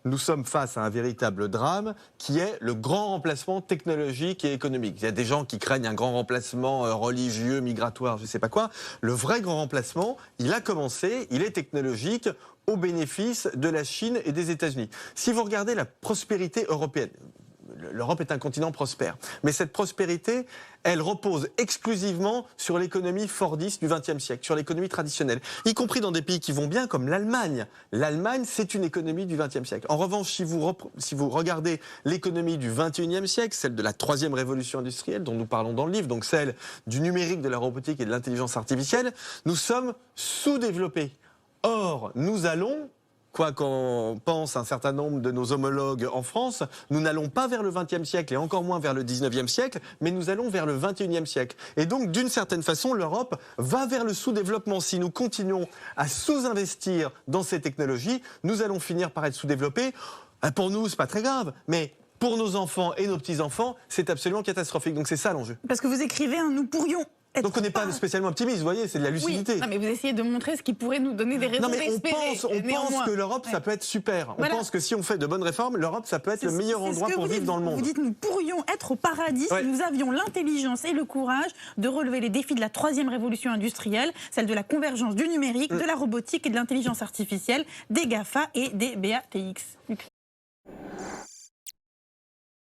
nous sommes face à un véritable drame qui est le grand remplacement technologique et économique. Il y a des gens qui craignent un grand remplacement religieux, migratoire, je ne sais pas quoi. Le vrai grand remplacement, il a commencé, il est technologique, au bénéfice de la Chine et des États-Unis. Si vous regardez la prospérité européenne, l'Europe est un continent prospère, mais cette prospérité, elle repose exclusivement sur l'économie fordiste du XXe siècle, sur l'économie traditionnelle, y compris dans des pays qui vont bien comme l'Allemagne. L'Allemagne, c'est une économie du XXe siècle. En revanche, si vous regardez l'économie du XXIe siècle, celle de la troisième révolution industrielle dont nous parlons dans le livre, donc celle du numérique, de la robotique et de l'intelligence artificielle, nous sommes sous-développés. Or, nous allons, quoi qu'en pense un certain nombre de nos homologues en France, nous n'allons pas vers le XXe siècle et encore moins vers le XIXe siècle, mais nous allons vers le XXIe siècle. Et donc, d'une certaine façon, l'Europe va vers le sous-développement. Si nous continuons à sous-investir dans ces technologies, nous allons finir par être sous-développés. Pour nous, c'est pas très grave, mais pour nos enfants et nos petits-enfants, c'est absolument catastrophique. Donc c'est ça l'enjeu. Parce que vous écrivez, nous pourrions... Donc on n'est pas spécialement optimiste, vous voyez, c'est de la lucidité. Oui, non, mais vous essayez de montrer ce qui pourrait nous donner des raisons d'espérer. On pense que l'Europe, ça peut être super. On pense que si on fait de bonnes réformes, l'Europe, ça peut être le meilleur endroit pour vivre dans le monde. Vous dites, nous pourrions être au paradis si nous avions l'intelligence et le courage de relever les défis de la troisième révolution industrielle, celle de la convergence du numérique, de la robotique et de l'intelligence artificielle, des GAFA et des BATX.